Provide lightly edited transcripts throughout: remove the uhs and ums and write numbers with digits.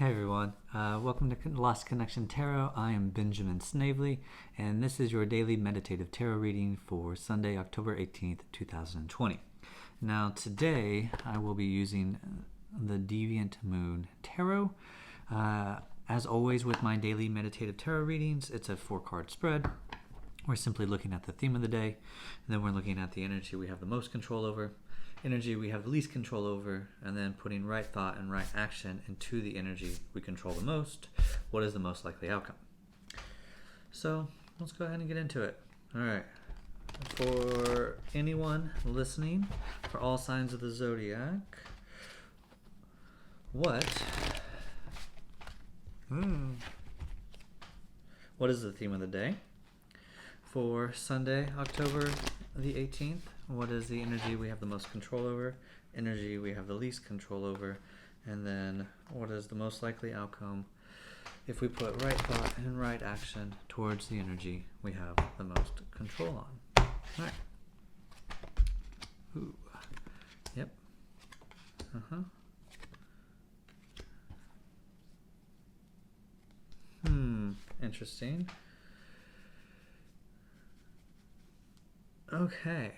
Hey everyone, welcome to Lost Connection Tarot. I am Benjamin Snavely, and this is your daily meditative tarot reading for Sunday, October 18th, 2020. Now today I will be using the Deviant Moon Tarot. As always with my daily meditative tarot readings, it's a 4-card spread. We're simply looking at the theme of the day, and then we're looking at the energy we have the most control over, energy we have the least control over, and then putting right thought and right action into the energy we control the most. What is the most likely outcome? So let's go ahead and get into it. All right. For anyone listening, for all signs of the zodiac, what is the theme of the day? For Sunday, October the 18th, what is the energy we have the most control over, energy we have the least control over, and then what is the most likely outcome if we put right thought and right action towards the energy we have the most control on. All right. Ooh. Yep. Interesting. Okay.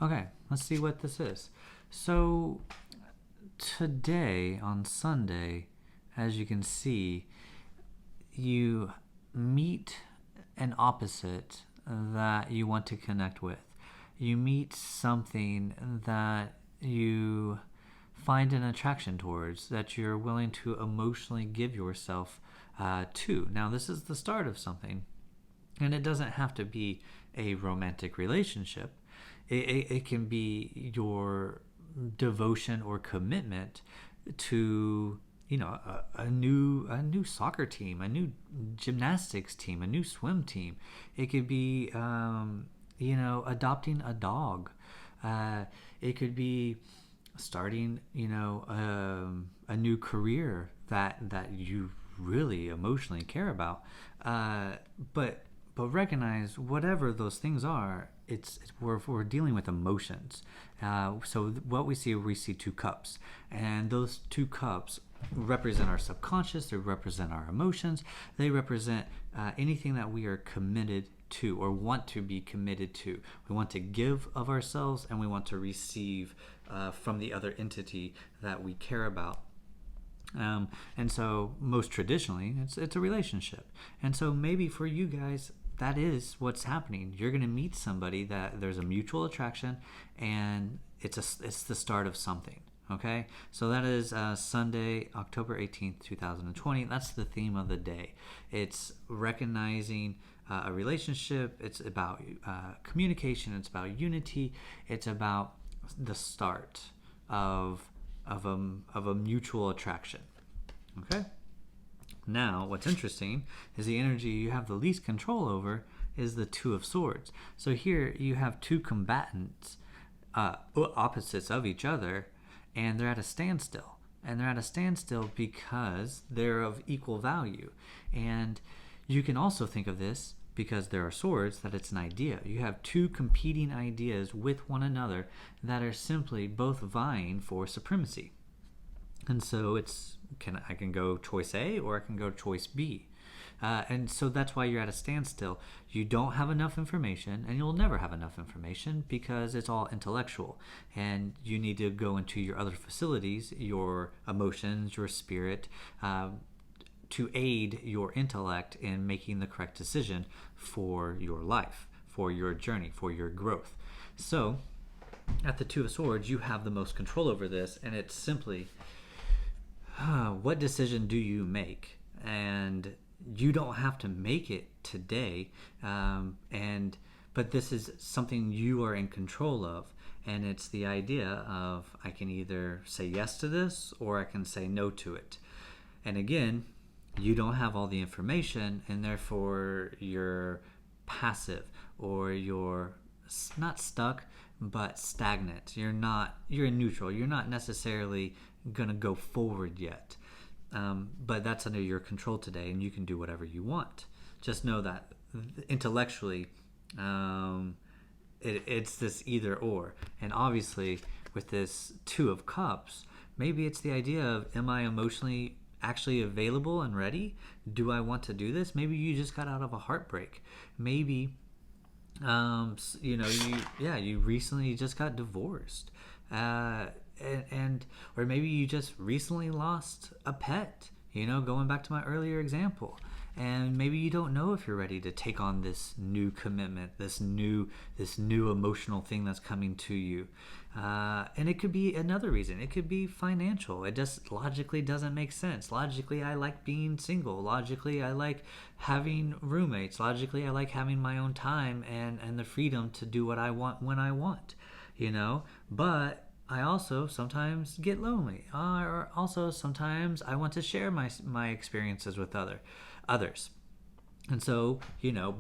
Okay, let's see what this is. So today on Sunday, as you can see, you meet an opposite that you want to connect with. You meet something that you find an attraction towards, that you're willing to emotionally give yourself to. Now, this is the start of something, and it doesn't have to be a romantic relationship. It can be your devotion or commitment to, a new soccer team, a new gymnastics team, a new swim team. It could be, adopting a dog. It could be starting, a new career that you really emotionally care about. But recognize whatever those things are, we're dealing with emotions. So what we see 2 cups, and those 2 cups represent our subconscious. They represent our emotions. They represent anything that we are committed to or want to be committed to. We want to give of ourselves, and we want to receive from the other entity that we care about. And so most traditionally, it's a relationship. And so maybe for you guys, that is what's happening. You're going to meet somebody that there's a mutual attraction, and it's the start of something. Okay, so that is Sunday, October 18th, 2020. That's the theme of the day. It's recognizing a relationship. It's about communication. It's about unity. It's about the start of a mutual attraction. Okay. Now, what's interesting is the energy you have the least control over is the 2 of Swords. So here you have 2 combatants, opposites of each other, and they're at a standstill. And they're at a standstill because they're of equal value. And you can also think of this, because there are swords, that it's an idea. You have 2 competing ideas with one another that are simply both vying for supremacy. And so I can go choice A or I can go choice B. And so that's why you're at a standstill. You don't have enough information, and you'll never have enough information because it's all intellectual. And you need to go into your other facilities, your emotions, your spirit, to aid your intellect in making the correct decision for your life, for your journey, for your growth. So at the 2 of Swords, you have the most control over this, and it's simply what decision do you make? And you don't have to make it today, but this is something you are in control of, and it's the idea of I can either say yes to this or I can say no to it. And again, you don't have all the information, and therefore you're passive, or you're not stuck but stagnant. You're in neutral. You're not necessarily gonna go forward yet, but that's under your control today, and you can do whatever you want. Just know that intellectually it's this either or, and obviously with this Two of Cups, maybe it's the idea of, am I emotionally actually available and ready? Do I want to do this? Maybe you just got out of a heartbreak. Maybe you recently just got divorced, and or maybe you just recently lost a pet. Going back to my earlier example, and maybe you don't know if you're ready to take on this new commitment, this new emotional thing that's coming to you. And it could be another reason. It could be financial. It just logically doesn't make sense. Logically, I like being single. Logically, I like having roommates. Logically, I like having my own time and the freedom to do what I want when I want. But I also sometimes get lonely, or also sometimes I want to share my experiences with others. And so,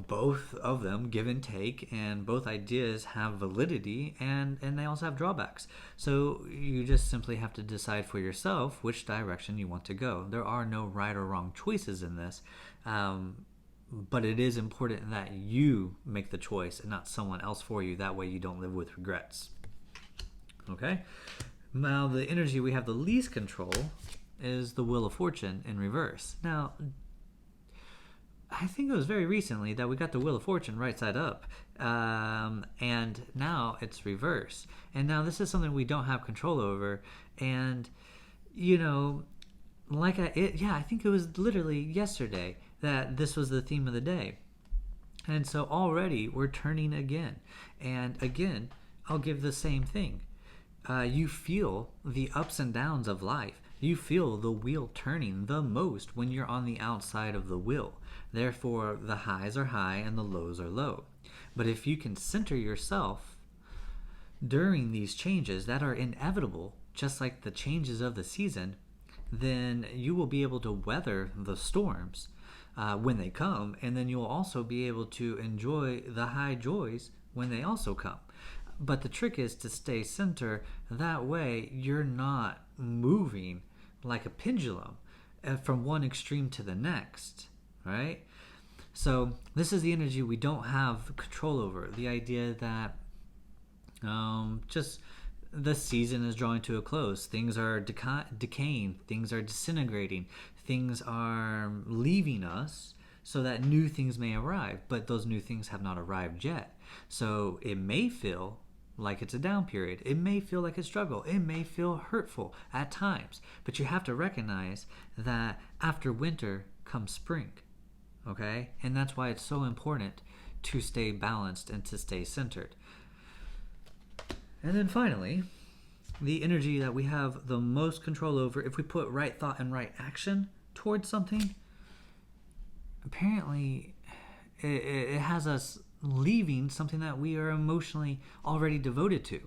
both of them give and take, and both ideas have validity, and they also have drawbacks. So you just simply have to decide for yourself which direction you want to go. There are no right or wrong choices in this, but it is important that you make the choice and not someone else for you. That way you don't live with regrets. Okay? Now, the energy we have the least control is the Wheel of Fortune in reverse. Now, I think it was very recently that we got the Wheel of Fortune right side up, and now it's reverse. And now this is something we don't have control over. And I think it was literally yesterday that this was the theme of the day. And so already we're turning again, and again I'll give the same thing. You feel the ups and downs of life. You feel the wheel turning the most when you're on the outside of the wheel. Therefore, the highs are high and the lows are low. But if you can center yourself during these changes that are inevitable, just like the changes of the season, then you will be able to weather the storms when they come, and then you'll also be able to enjoy the high joys when they also come. But the trick is to stay center. That way you're not moving like a pendulum from one extreme to the next, right? So this is the energy we don't have control over. The idea that just the season is drawing to a close. Things are decaying. Things are disintegrating. Things are leaving us so that new things may arrive. But those new things have not arrived yet. So it may feel like it's a down period. It may feel like a struggle. It may feel hurtful at times. But you have to recognize that after winter comes spring. Okay? And that's why it's so important to stay balanced and to stay centered. And then finally, the energy that we have the most control over, if we put right thought and right action towards something, apparently it has us leaving something that we are emotionally already devoted to.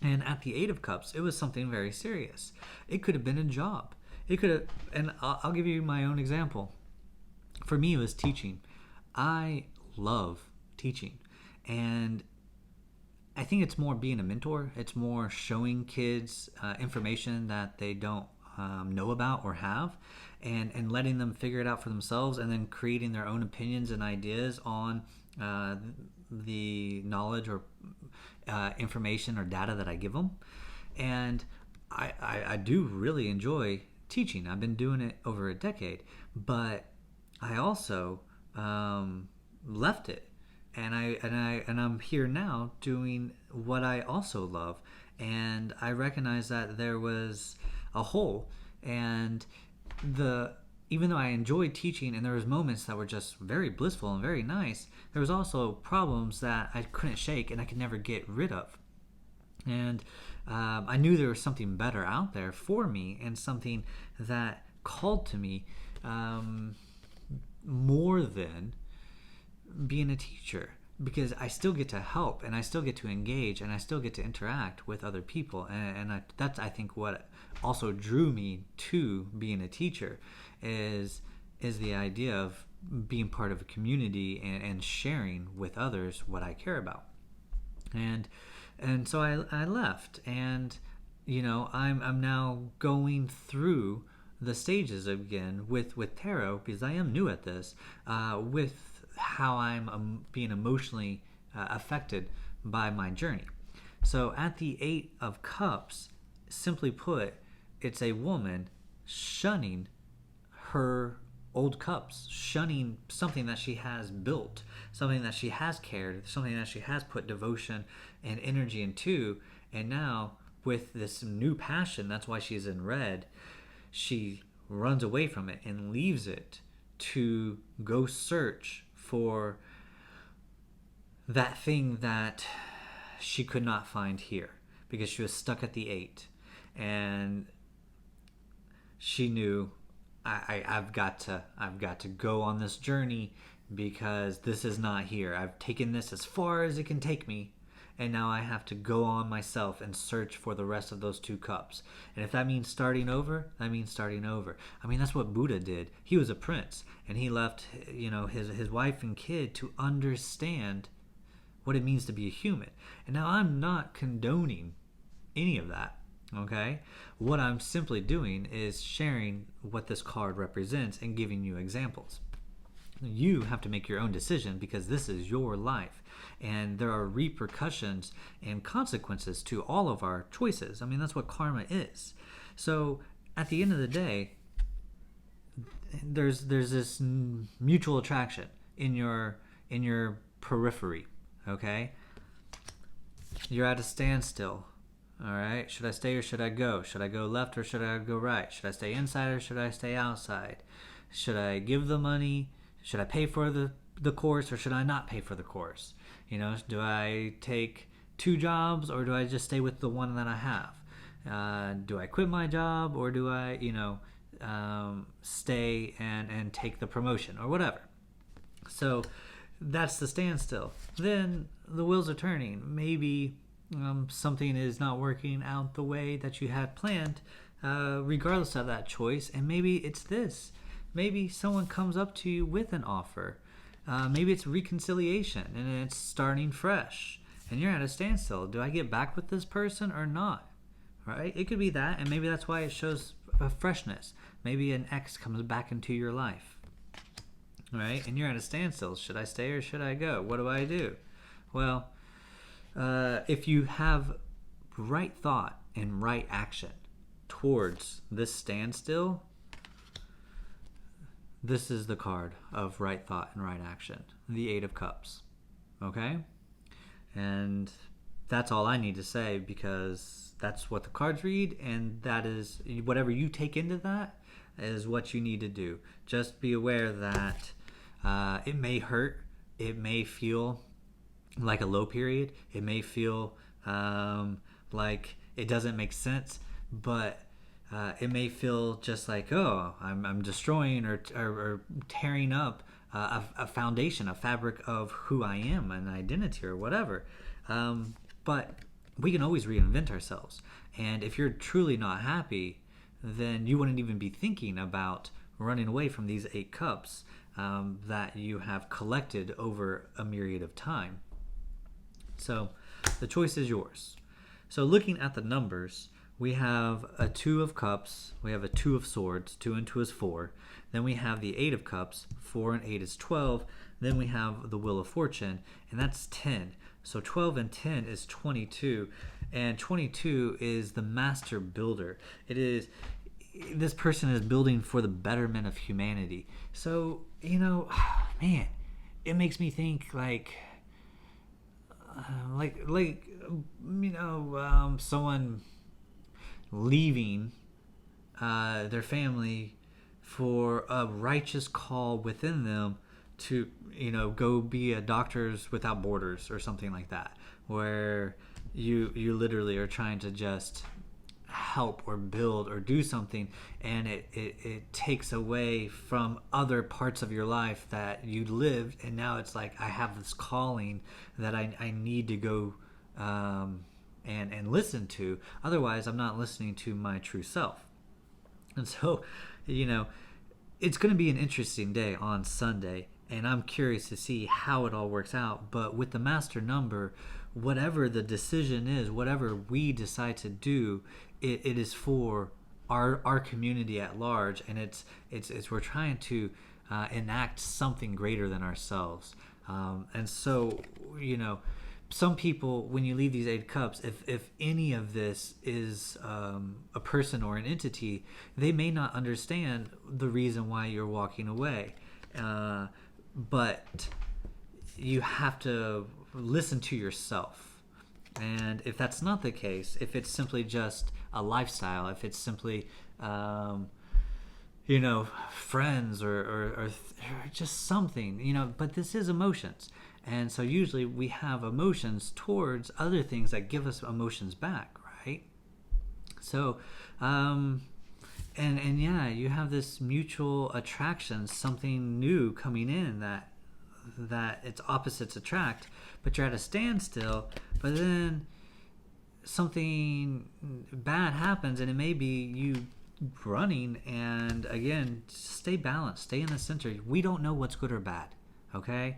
And at the Eight of Cups, it was something very serious. It could have been a job. It could have, and I'll give you my own example. For me, it was teaching. I love teaching. And I think it's more being a mentor. It's more showing kids information that they don't know about or have, and letting them figure it out for themselves, and then creating their own opinions and ideas on the knowledge or information or data that I give them. And I do really enjoy teaching. I've been doing it over a decade, but I also left it. And I'm here now doing what I also love, and I recognize that there was a hole, and even though I enjoyed teaching and there was moments that were just very blissful and very nice, there was also problems that I couldn't shake and I could never get rid of. And I knew there was something better out there for me, and something that called to me more than being a teacher, because I still get to help, and I still get to engage, and I still get to interact with other people. And that's, I think, what also drew me to being a teacher is the idea of being part of a community and sharing with others what I care about. And so I left, and I'm now going through the stages again with tarot, because I am new at this, with how I'm being emotionally affected by my journey. So at the Eight of Cups, simply put, it's a woman shunning her old cups, shunning something that she has built, something that she has cared, something that she has put devotion and energy into. And now, with this new passion, that's why she's in red, she runs away from it and leaves it to go search for that thing that she could not find here because she was stuck at the eight. And she knew, I've got to go on this journey because this is not here. I've taken this as far as it can take me, and now I have to go on myself and search for the rest of those two cups. And if that means starting over, that means starting over. I mean, that's what Buddha did. He was a prince, and he left, his wife and kid to understand what it means to be a human. And now I'm not condoning any of that. Okay, what I'm simply doing is sharing what this card represents and giving you examples. You have to make your own decision because this is your life, and there are repercussions and consequences to all of our choices. I mean, that's what karma is. So at the end of the day, there's this mutual attraction in your periphery. Okay, you're at a standstill. All right, should I stay or should I go? Should I go left or should I go right? Should I stay inside or should I stay outside? Should I give the money? Should I pay for the course or should I not pay for the course? Do I take 2 jobs or do I just stay with the one that I have? Do I quit my job or do I, stay and take the promotion or whatever? So that's the standstill. Then the wheels are turning. Maybe something is not working out the way that you had planned, regardless of that choice. And maybe it's this. Maybe someone comes up to you with an offer. Maybe it's reconciliation and it's starting fresh. And you're at a standstill. Do I get back with this person or not? Right? It could be that. And maybe that's why it shows a freshness. Maybe an ex comes back into your life. Right? And you're at a standstill. Should I stay or should I go? What do I do? Well, if you have right thought and right action towards this standstill, this is the card of right thought and right action, the Eight of Cups. Okay? And that's all I need to say because that's what the cards read, and that is whatever you take into that is what you need to do. Just be aware that it may hurt, it may feel like a low period. It may feel like it doesn't make sense, but it may feel just like, oh, I'm destroying or tearing up a foundation, a fabric of who I am, an identity or whatever. But we can always reinvent ourselves. And if you're truly not happy, then you wouldn't even be thinking about running away from these 8 cups that you have collected over a myriad of time. So the choice is yours. So looking at the numbers, we have a 2 of cups, we have a 2 of swords, 2 and 2 is 4. Then we have the 8 of cups, 4 and 8 is 12. Then we have the wheel of fortune, and that's 10. So 12 and 10 is 22, and 22 is the master builder. It is, this person is building for the betterment of humanity. So, man, it makes me think someone leaving their family for a righteous call within them to go be a Doctors Without Borders or something like that, where you literally are trying to just help or build or do something, and it takes away from other parts of your life that you lived, and now it's like I have this calling that I need to go and listen to, otherwise I'm not listening to my true self. And so it's going to be an interesting day on Sunday, and I'm curious to see how it all works out. But with the master number, whatever the decision is, whatever we decide to do, it is for our community at large, and it's we're trying to enact something greater than ourselves. And so some people, when you leave these 8 cups, if any of this is a person or an entity, they may not understand the reason why you're walking away. But you have to listen to yourself. And if that's not the case, if it's simply just a lifestyle, if it's simply friends or just something, but this is emotions. And so usually we have emotions towards other things that give us emotions back, right? So, and yeah, you have this mutual attraction, something new coming in that its opposites attract, but you're at a standstill, but then something bad happens, and it may be you running. And again, stay balanced, stay in the center. We don't know what's good or bad, okay?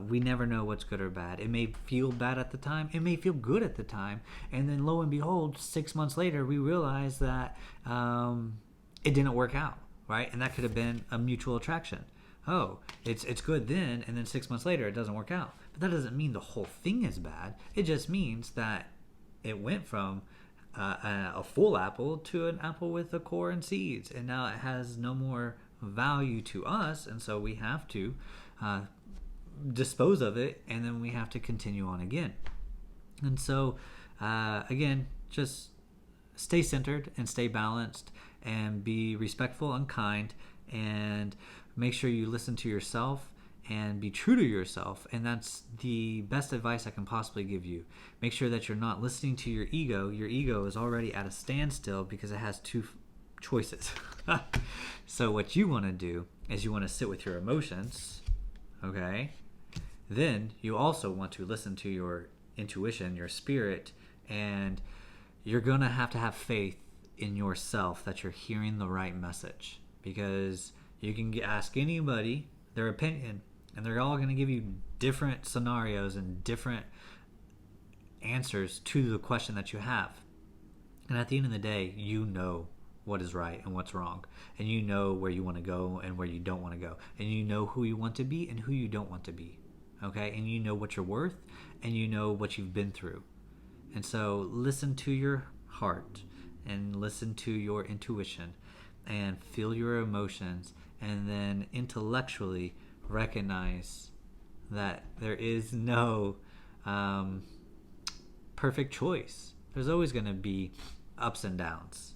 We never know what's good or bad. It may feel bad at the time, it may feel good at the time, and then lo and behold, 6 months later we realize that it didn't work out, right? And that could have been a mutual attraction. Oh, it's good then, and then 6 months later it doesn't work out. But that doesn't mean the whole thing is bad. It just means that it went from a full apple to an apple with a core and seeds, and now it has no more value to us, and so we have to dispose of it, and then we have to continue on again. And so again, just stay centered and stay balanced and be respectful and kind, and make sure you listen to yourself and be true to yourself. And that's the best advice I can possibly give you. Make sure that you're not listening to your ego. Your ego is already at a standstill because it has 2 choices. So what you want to do is you want to sit with your emotions, okay? Then you also want to listen to your intuition, your spirit, and you're going to have faith in yourself that you're hearing the right message, because you can ask anybody their opinion and they're all going to give you different scenarios and different answers to the question that you have. And at the end of the day, you know what is right and what's wrong, and you know where you want to go and where you don't want to go, and you know who you want to be and who you don't want to be, okay? And you know what you're worth, and you know what you've been through. And so listen to your heart and listen to your intuition and feel your emotions, and then intellectually recognize that there is no perfect choice. There's always going to be ups and downs.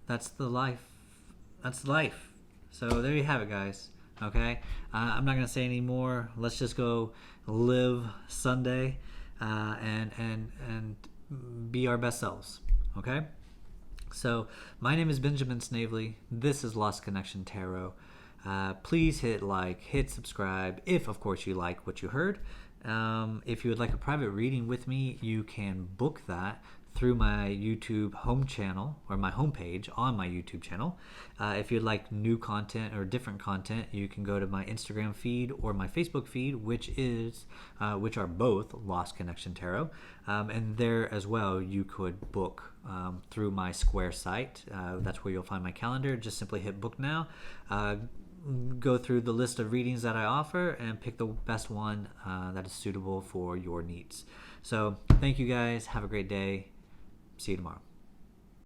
That's the life. That's life. So there you have it, guys. Okay, I'm not going to say any more. Let's just go live Sunday and be our best selves. Okay. So my name is Benjamin Snavely. This is Lost Connection Tarot. Please hit like, hit subscribe, if of course you like what you heard. If you would like a private reading with me, you can book that through my YouTube home channel, or my homepage on my YouTube channel. If you'd like new content or different content, you can go to my Instagram feed or my Facebook feed, which are both Lost Connection Tarot. And there as well, you could book through my Square site. That's where you'll find my calendar. Just simply hit book now. Go through the list of readings that I offer and pick the best one that is suitable for your needs. So thank you guys. Have a great day. See you tomorrow.